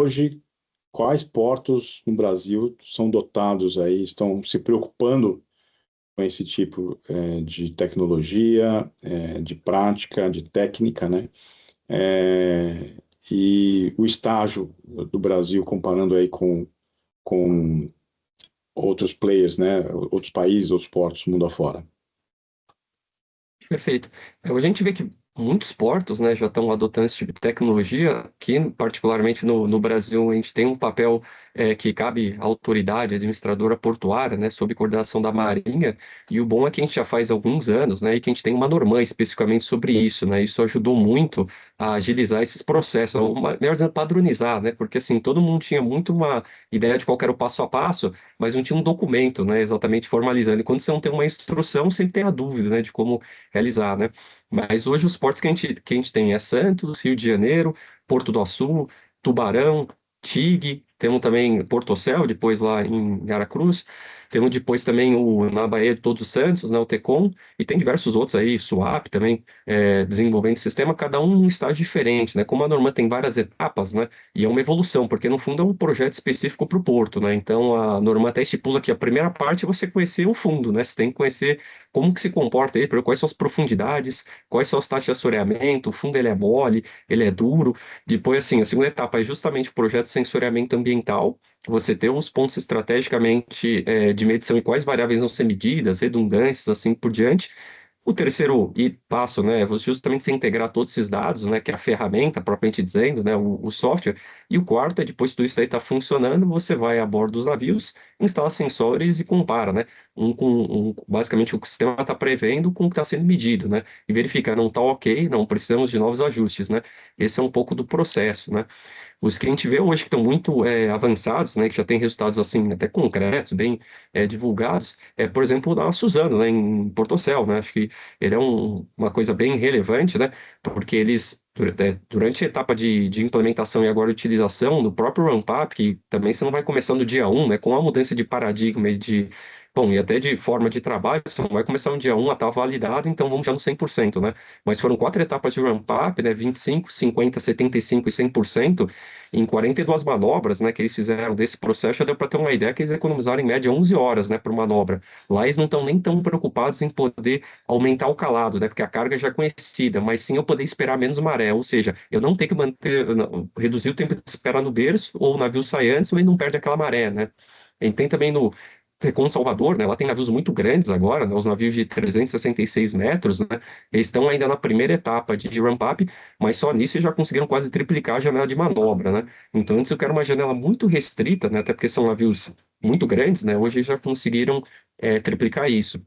hoje, quais portos no Brasil são dotados aí, estão se preocupando com esse tipo de tecnologia, de prática, de técnica, né? É, e o estágio do Brasil, comparando aí com outros players, né? Outros países, outros portos, mundo afora. Perfeito. Hoje a gente vê que muitos portos, né, já estão adotando esse tipo de tecnologia. Aqui, particularmente no Brasil, a gente tem um papel que cabe à autoridade administradora portuária, né, sob coordenação da Marinha. E o bom é que a gente já faz alguns anos, né, e que a gente tem uma norma especificamente sobre isso, né. Isso ajudou muito a agilizar esses processos, ou melhor dizendo, padronizar, né, porque assim todo mundo tinha muito uma ideia de qual era o passo a passo, mas não tinha um documento, né, exatamente formalizando. E quando você não tem uma instrução, sempre tem a dúvida, né, de como realizar, né? Mas hoje os portos que a gente tem é Santos, Rio de Janeiro, Porto do Açu, Tubarão, Tigue, temos também Porto Ocel, depois lá em Aracruz, temos depois também na Baía de Todos os Santos, né, o Tecom, e tem diversos outros aí, Suape também, desenvolvendo sistema, cada um em um estágio diferente, né? Como a Norma tem várias etapas, né? E é uma evolução, porque no fundo é um projeto específico para o porto, né? Então a Norma até estipula que a primeira parte é você conhecer o fundo, né? Você tem que conhecer como que se comporta ele, quais são as profundidades, quais são as taxas de assoreamento, o fundo ele é mole, ele é duro. Depois, assim, a segunda etapa é justamente o projeto de sensoriamento ambiental, você ter os pontos estrategicamente de medição e quais variáveis vão ser medidas, redundâncias, assim por diante. O terceiro passo, né, é você justamente se integrar todos esses dados, né, que é a ferramenta, propriamente dizendo, né, o software. E o quarto é, depois que tudo isso aí está funcionando, você vai a bordo dos navios, instala sensores e compara, né, basicamente o que o sistema está prevendo com o que está sendo medido, né, e verifica, não está ok, não precisamos de novos ajustes, né. Esse é um pouco do processo, né. Os que a gente vê hoje que estão muito avançados, né, que já têm resultados assim até concretos, bem divulgados, por exemplo, da Suzano, né, em Portocel, né, acho que ele é uma coisa bem relevante, né, porque eles durante a etapa de implementação e agora utilização do próprio ramp-up, que também você não vai começar no dia um, né, com a mudança de paradigma e bom, e até de forma de trabalho, você não vai começar no dia um a estar validado, então vamos já no 100%, né? Mas foram 4 etapas de ramp-up, né? 25, 50, 75 e 100%, em 42 manobras, né, que eles fizeram desse processo, já deu para ter uma ideia que eles economizaram em média 11 horas, né, por manobra. Lá eles não estão nem tão preocupados em poder aumentar o calado, né, porque a carga já é conhecida, mas sim eu poder esperar menos maré, ou seja, eu não tenho que reduzir o tempo de espera no berço, ou o navio sai antes, mas não perde aquela maré, né. E tem também no Recon Salvador, né? Lá tem navios muito grandes agora, né? Os navios de 366 metros, né? Eles estão ainda na primeira etapa de ramp-up, mas só nisso eles já conseguiram quase triplicar a janela de manobra, né? Então antes eu quero uma janela muito restrita, né? Até porque são navios muito grandes, né? Hoje eles já conseguiram triplicar isso.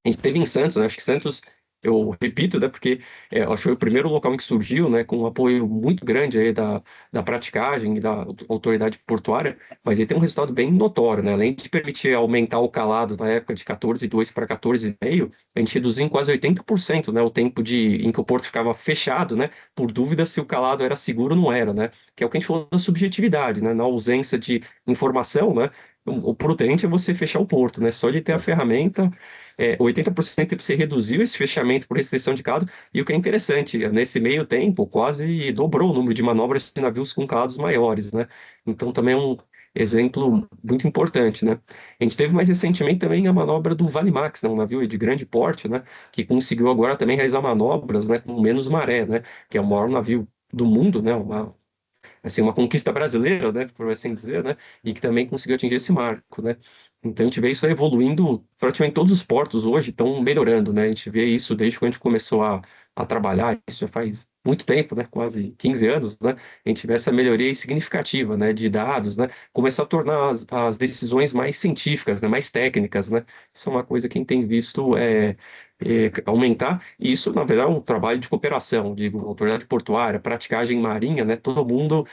A gente teve em Santos, né? Acho que Santos, eu repito, né? Porque acho que foi o primeiro local em que surgiu, né? Com um apoio muito grande aí da praticagem e da autoridade portuária, mas ele tem um resultado bem notório, né? Além de permitir aumentar o calado na época de 14,2 para 14,5, a gente reduziu em quase 80%, né? O tempo em que o porto ficava fechado, né? Por dúvida se o calado era seguro ou não era, né? Que é o que a gente falou da subjetividade, né? Na ausência de informação, né? O prudente é você fechar o porto, né? Só de ter a ferramenta 80% você reduziu esse fechamento por restrição de calado, e o que é interessante, nesse meio tempo, quase dobrou o número de manobras de navios com calados maiores, né? Então também é um exemplo muito importante, né? A gente teve mais recentemente também a manobra do Valimax, né? Um navio de grande porte, né? Que conseguiu agora também realizar manobras, né? Com menos maré, né? Que é o maior navio do mundo, né? Uma conquista brasileira, né, por assim dizer, né, e que também conseguiu atingir esse marco, né. Então a gente vê isso evoluindo, praticamente todos os portos hoje estão melhorando, né, a gente vê isso desde quando a gente começou a trabalhar, isso já faz muito tempo, né, quase 15 anos, né, a gente vê essa melhoria significativa, né, de dados, né, começar a tornar as decisões mais científicas, né, mais técnicas, né, isso é uma coisa que a gente tem visto aumentar, e isso, na verdade, é um trabalho de cooperação, digo, autoridade portuária, praticagem marinha, né, todo mundo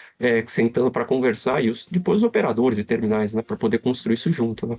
sentando para conversar, e depois os operadores e terminais, né, para poder construir isso junto, né.